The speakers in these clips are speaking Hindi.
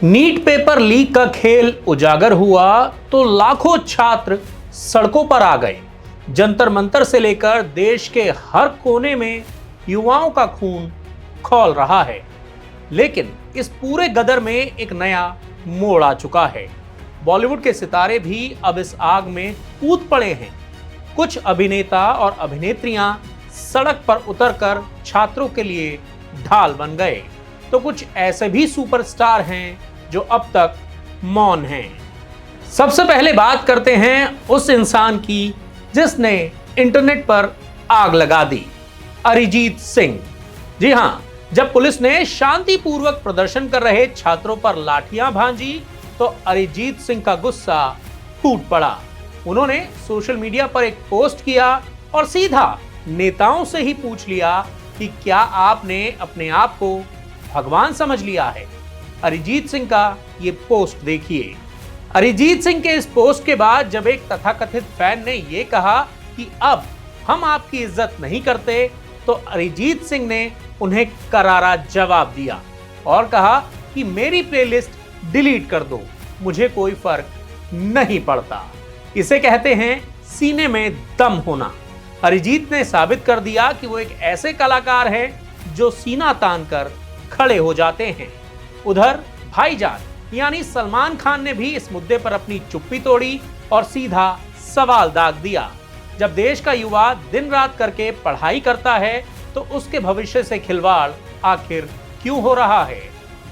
नीट पेपर लीक का खेल उजागर हुआ तो लाखों छात्र सड़कों पर आ गए। जंतर मंतर से लेकर देश के हर कोने में युवाओं का खून खौल रहा है। लेकिन इस पूरे गदर में एक नया मोड़ आ चुका है। बॉलीवुड के सितारे भी अब इस आग में कूद पड़े हैं। कुछ अभिनेता और अभिनेत्रियां सड़क पर उतरकर छात्रों के लिए ढाल बन गए, तो कुछ ऐसे भी सुपरस्टार हैं जो अब तक मौन हैं। सबसे पहले बात करते हैं उस इंसान की जिसने इंटरनेट पर आग लगा दी, अरिजीत सिंह। जी हां, जब पुलिस ने शांतिपूर्वक प्रदर्शन कर रहे छात्रों पर लाठियां भांजी तो अरिजीत सिंह का गुस्सा फूट पड़ा। उन्होंने सोशल मीडिया पर एक पोस्ट किया और सीधा नेताओं से ही पूछ लिया कि क्या आपने अपने आप को भगवान समझ लिया है। अरिजीत सिंह का ये पोस्ट देखिए। अरिजीत सिंह के इस पोस्ट के बाद जब एक तथाकथित फैन ने ये कहा कि अब हम आपकी इज्जत नहीं करते, तो अरिजीत सिंह ने उन्हें करारा जवाब दिया और कहा कि मेरी प्लेलिस्ट डिलीट कर दो, मुझे कोई फर्क नहीं पड़ता। इसे कहते हैं सीने में दम होना। अरिजीत ने साबित कर दिया कि वो एक ऐसे कलाकार हैं जो सीना तान कर खड़े हो जाते हैं। उधर भाईजान यानी सलमान खान ने भी इस मुद्दे पर अपनी चुप्पी तोड़ी और सीधा सवाल दाग दिया। जब देश का युवा दिन रात करके पढ़ाई करता है तो उसके भविष्य से खिलवाड़ आखिर क्यों हो रहा है।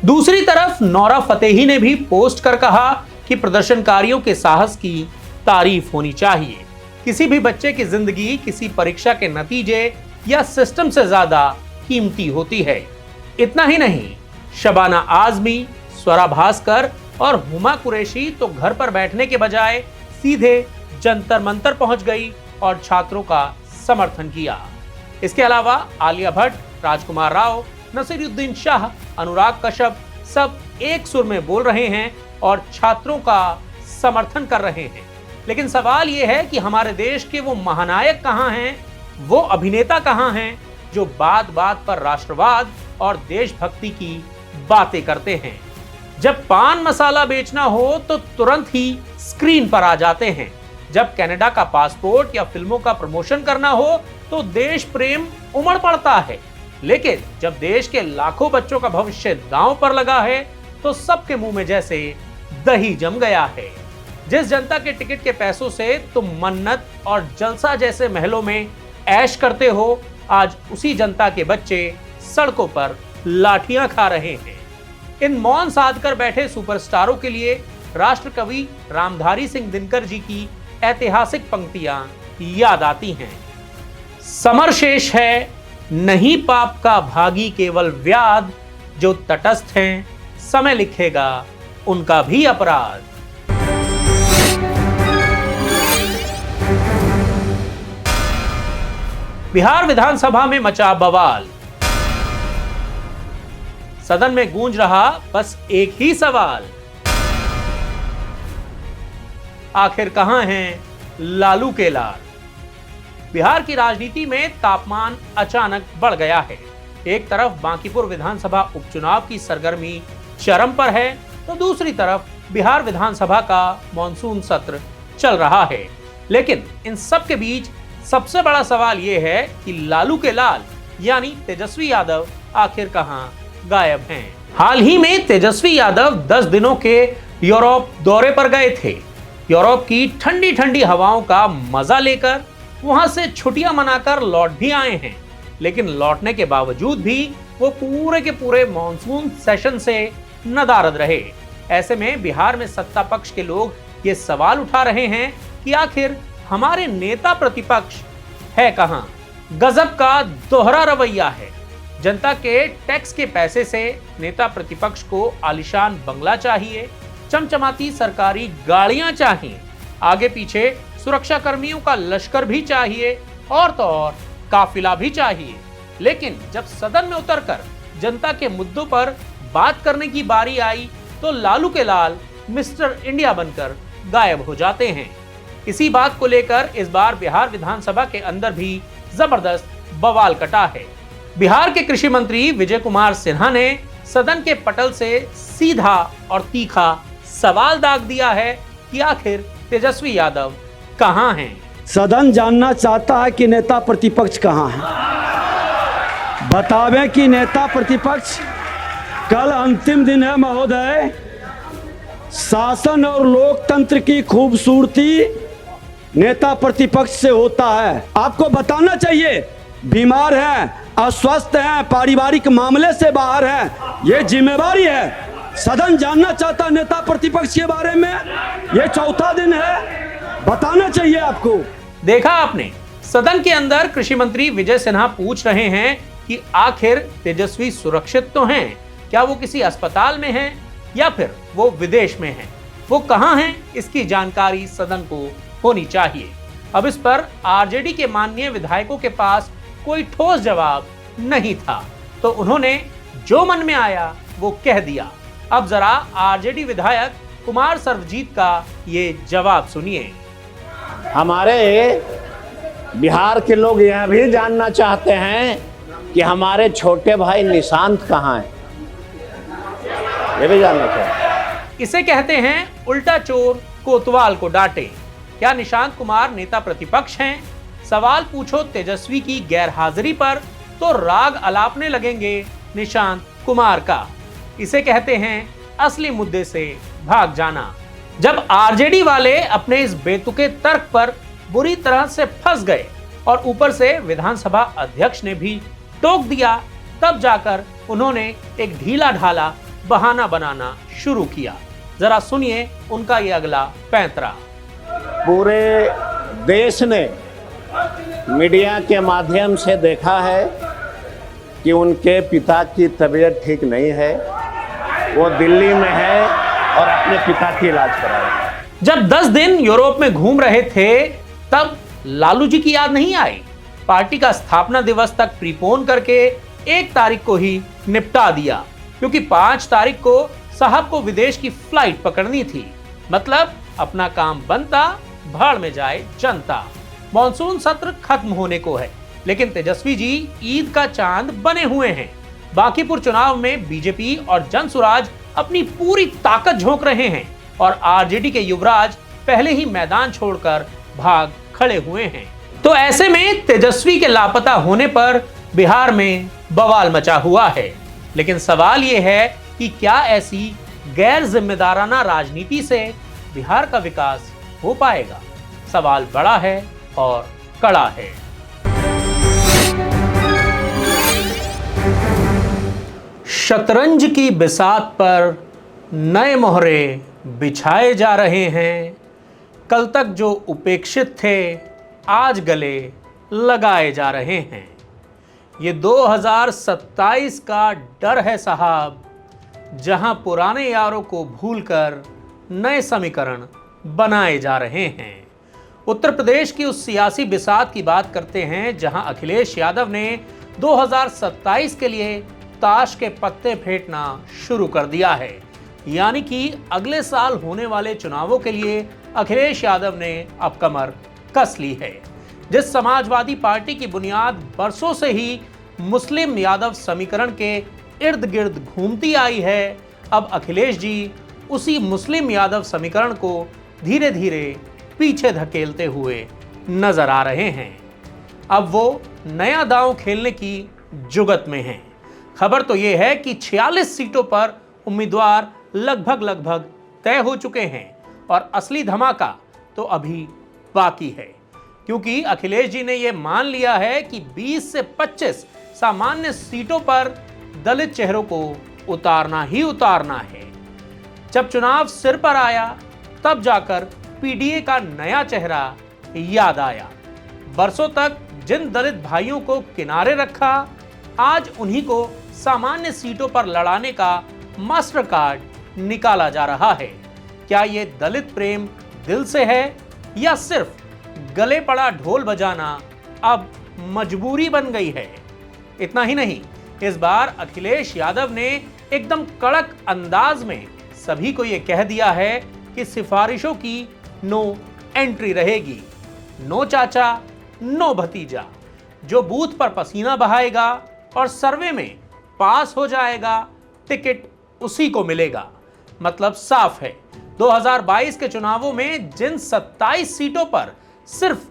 दूसरी तरफ नोरा फतेही ने भी पोस्ट कर कहा कि प्रदर्शनकारियों के साहस की तारीफ होनी चाहिए। किसी भी बच्चे की जिंदगी किसी परीक्षा के नतीजे या सिस्टम से ज्यादा कीमती होती है। इतना ही नहीं, शबाना आजमी, स्वरा भास्कर और हुमा कुरैशी तो घर पर बैठने के बजाय सीधे जंतर मंतर पहुंच गई और छात्रों का समर्थन किया। इसके अलावा आलिया भट्ट, राजकुमार राव, नसीरुद्दीन शाह, अनुराग कश्यप सब एक सुर में बोल रहे हैं और छात्रों का समर्थन कर रहे हैं। लेकिन सवाल यह है कि हमारे देश के वो महानायक कहां हैं, वो अभिनेता कहां हैं जो बात बात पर राष्ट्रवाद और देशभक्ति की बातें करते हैं। जब पान मसाला बेचना हो तो तुरंत ही स्क्रीन पर आ जाते हैं। जब कनाडा का पासपोर्ट या फिल्मों का प्रमोशन करना हो तो देश प्रेम उमड़ पड़ता है। लेकिन जब देश के लाखों बच्चों का भविष्य दांव पर लगा है तो सबके मुंह में जैसे दही जम गया है। जिस जनता के टिकट के पैसों से तुम मन्नत और जलसा जैसे महलों में ऐश करते हो, आज उसी जनता के बच्चे सड़कों पर लाठियां खा रहे हैं। इन मौन साध कर बैठे सुपरस्टारों के लिए राष्ट्र कवि रामधारी सिंह दिनकर जी की ऐतिहासिक पंक्तियां याद आती हैं। समर शेष है नहीं पाप का भागी केवल व्याध, जो तटस्थ हैं समय लिखेगा उनका भी अपराध। बिहार विधानसभा में मचा बवाल। सदन में गूंज रहा बस एक ही सवाल, आखिर कहां हैं लालू के लाल। बिहार की राजनीति में तापमान अचानक बढ़ गया है। एक तरफ बांकीपुर विधानसभा उपचुनाव की सरगर्मी चरम पर है तो दूसरी तरफ बिहार विधानसभा का मॉनसून सत्र चल रहा है। लेकिन इन सब के बीच सबसे बड़ा सवाल यह है कि लालू के लाल यानी तेजस्वी यादव आखिर कहां गायब हैं। हाल ही में तेजस्वी यादव 10 दिनों के यूरोप दौरे पर गए थे। यूरोप की ठंडी ठंडी हवाओं का मजा लेकर वहां से छुट्टियां मनाकर लौट भी आए हैं। लेकिन लौटने के बावजूद भी वो पूरे के पूरे मॉनसून सेशन से नदारद रहे। ऐसे में बिहार में सत्ता पक्ष के लोग ये सवाल उठा रहे हैं कि आखिर हमारे नेता प्रतिपक्ष है कहां। गजब का दोहरा रवैया है। जनता के टैक्स के पैसे से नेता प्रतिपक्ष को आलीशान बंगला चाहिए, चमचमाती सरकारी गाड़ियां चाहिए, आगे पीछे सुरक्षा कर्मियों का लश्कर भी चाहिए और तो और काफिला भी चाहिए। लेकिन जब सदन में उतरकर जनता के मुद्दों पर बात करने की बारी आई तो लालू के लाल मिस्टर इंडिया बनकर गायब हो जाते हैं। इसी बात को लेकर इस बार बिहार विधानसभा के अंदर भी जबरदस्त बवाल कटा है। बिहार के कृषि मंत्री विजय कुमार सिन्हा ने सदन के पटल से सीधा और तीखा सवाल दाग दिया है कि आखिर तेजस्वी यादव कहां हैं। सदन जानना चाहता है कि नेता प्रतिपक्ष कहां है। बतावें कि नेता प्रतिपक्ष। कल अंतिम दिन है महोदय। शासन और लोकतंत्र की खूबसूरती नेता प्रतिपक्ष से होता है। आपको बताना चाहिए। बीमार हैं, अस्वस्थ हैं, पारिवारिक मामले से बाहर हैं, ये जिम्मेवारी है। सदन जानना चाहता नेता प्रतिपक्ष के बारे में। ये चौथा दिन है, बताना चाहिए आपको। देखा आपने, सदन के अंदर कृषि मंत्री विजय सिन्हा पूछ रहे हैं कि आखिर तेजस्वी सुरक्षित तो हैं, क्या वो किसी अस्पताल में हैं या फिर वो विदेश में हैं, वो कहां हैं, इसकी जानकारी सदन को होनी चाहिए। अब इस पर आरजेडी के माननीय विधायकों के पास कोई ठोस जवाब नहीं था, तो उन्होंने जो मन में आया वो कह दिया। अब जरा आरजेडी विधायक कुमार सर्वजीत का ये जवाब सुनिए। हमारे बिहार के लोग यह भी जानना चाहते हैं कि हमारे छोटे भाई निशांत कहाँ हैं, ये भी जानना चाहते। इसे कहते हैं उल्टा चोर कोतवाल को डांटे। क्या निशांत कुमार नेता प्रतिपक्ष हैं? सवाल पूछो तेजस्वी की गैरहाजिरी पर तो राग अलापने लगेंगे निशांत कुमार का। इसे कहते हैं असली मुद्दे से भाग जाना। जब आरजेडी वाले अपने इस बेतुके तर्क पर बुरी तरह से फंस गए और ऊपर से विधानसभा अध्यक्ष ने भी टोक दिया, तब जाकर उन्होंने एक ढीला ढाला बहाना बनाना शुरू किया। जरा सुनिए उनका ये अगला पैंतरा। पूरे देश ने मीडिया के माध्यम से देखा है कि उनके पिता की तबीयत ठीक नहीं है, वो दिल्ली में है और अपने पिता की इलाज करा रहे हैं। जब 10 दिन यूरोप में घूम रहे थे तब लालू जी की याद नहीं आई। पार्टी का स्थापना दिवस तक प्रीपोन करके 1 तारीख को ही निपटा दिया, क्योंकि 5 तारीख को साहब को विदेश की फ्लाइट पकड़नी थी। मतलब अपना काम बनता, भाड़ में जाए जनता। मॉनसून सत्र खत्म होने को है, लेकिन तेजस्वी जी ईद का चांद बने हुए हैं। बांकीपुर चुनाव में बीजेपी और जनसुराज अपनी पूरी ताकत झोंक रहे हैं और आरजेडी के युवराज पहले ही मैदान छोड़कर भाग खड़े हुए हैं। तो ऐसे में तेजस्वी के लापता होने पर बिहार में बवाल मचा हुआ है। लेकिन सवाल यह है कि क्या ऐसी गैर जिम्मेदाराना राजनीति से बिहार का विकास हो पाएगा? सवाल बड़ा है और कड़ा है। शतरंज की बिसात पर नए मोहरे बिछाए जा रहे हैं। कल तक जो उपेक्षित थे आज गले लगाए जा रहे हैं। ये 2027 का डर है साहब, जहां पुराने यारों को भूलकर नए समीकरण बनाए जा रहे हैं। उत्तर प्रदेश की उस सियासी बिसात की बात करते हैं जहां अखिलेश यादव ने 2027 के लिए ताश के पत्ते फेंटना शुरू कर दिया है। यानी कि अगले साल होने वाले चुनावों के लिए अखिलेश यादव ने अब कमर कस ली है। जिस समाजवादी पार्टी की बुनियाद बरसों से ही मुस्लिम यादव समीकरण के इर्द गिर्द घूमती आई है, अब अखिलेश जी उसी मुस्लिम यादव समीकरण को धीरे धीरे पीछे धकेलते हुए नजर आ रहे हैं। अब वो नया दांव खेलने की जुगत में हैं। खबर तो ये है कि 46 सीटों पर उम्मीदवार लगभग तय हो चुके हैं और असली धमाका तो अभी बाकी है, क्योंकि अखिलेश जी ने यह मान लिया है कि 20 से 25 सामान्य सीटों पर दलित चेहरों को उतारना ही उतारना है। जब चुनाव सिर पर आया तब जाकर पीडीए का नया चेहरा याद आया। बरसों तक जिन दलित भाइयों को किनारे रखा, आज उन्हीं को सामान्य सीटों पर लड़ाने का मास्टर कार्ड निकाला जा रहा है। क्या ये दलित प्रेम दिल से है या सिर्फ गले पड़ा ढोल बजाना अब मजबूरी बन गई है? इतना ही नहीं, इस बार अखिलेश यादव ने एकदम कड़क अंदाज में सभी को यह कह दिया है कि सिफारिशों की नो एंट्री रहेगी। नो चाचा, नो भतीजा। जो बूथ पर पसीना बहाएगा और सर्वे में पास हो जाएगा, टिकट उसी को मिलेगा। मतलब साफ है, 2022 के चुनावों में जिन 27 सीटों पर सिर्फ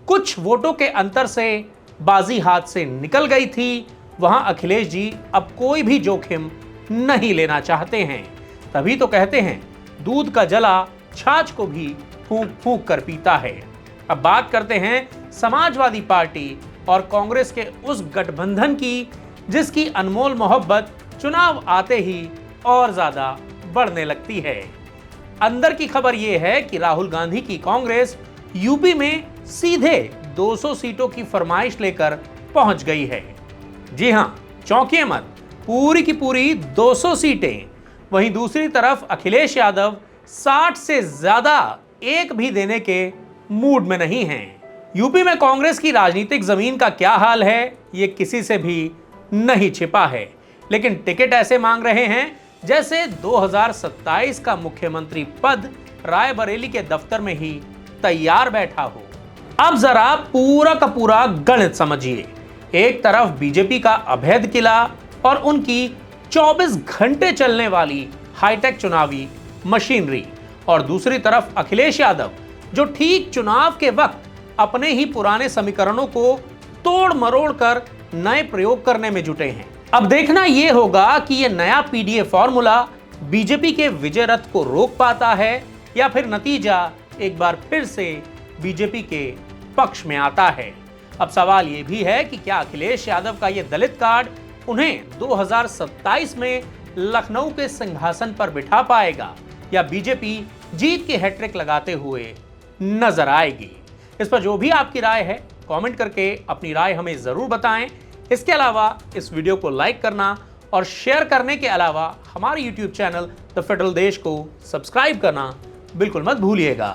कुछ वोटों के अंतर से बाजी हाथ से निकल गई थी, वहां अखिलेश जी अब कोई भी जोखिम नहीं लेना चाहते हैं। तभी तो कहते हैं, दूध का जला छाछ को भी फूंक फूंक कर पीता है। अब बात करते हैं समाजवादी पार्टी और कांग्रेस के उस गठबंधन की, जिसकी अनमोल मोहब्बत चुनाव आते ही और ज्यादा बढ़ने लगती है। अंदर की खबर यह है कि राहुल गांधी की कांग्रेस यूपी में सीधे 200 सीटों की फरमाइश लेकर पहुंच गई है। जी हां, चौंकिए मत, पूरी की पूरी 200 सीटें। वहीं दूसरी तरफ अखिलेश यादव 60 से ज्यादा एक भी देने के मूड में नहीं हैं। यूपी में कांग्रेस की राजनीतिक जमीन का क्या हाल है, ये किसी से भी नहीं छिपा है। लेकिन टिकट ऐसे मांग रहे हैं जैसे 2027 का मुख्यमंत्री पद रायबरेली के दफ्तर में ही तैयार बैठा हो। अब जरा पूरा का पूरा गणित समझिए। एक तरफ बीजेपी का अभेद किला और उनकी 24 घंटे चलने वाली हाईटेक चुनावी मशीनरी, और दूसरी तरफ अखिलेश यादव जो ठीक चुनाव के वक्त अपने ही पुराने समीकरणों को तोड़ मरोड़ कर नए प्रयोग करने में जुटे हैं। अब देखना यह होगा कि यह नया पीडीए फॉर्मूला बीजेपी के विजय रथ को रोक पाता है या फिर नतीजा एक बार फिर से बीजेपी के पक्ष में आता है। अब सवाल यह भी है कि क्या अखिलेश यादव का यह दलित कार्ड उन्हें 2027 में लखनऊ के सिंहासन पर बिठा पाएगा या बीजेपी जीत की हैट्रिक लगाते हुए नजर आएगी। इस पर जो भी आपकी राय है, कमेंट करके अपनी राय हमें जरूर बताएं। इसके अलावा इस वीडियो को लाइक करना और शेयर करने के अलावा हमारे YouTube चैनल द फेडरल देश को सब्सक्राइब करना बिल्कुल मत भूलिएगा।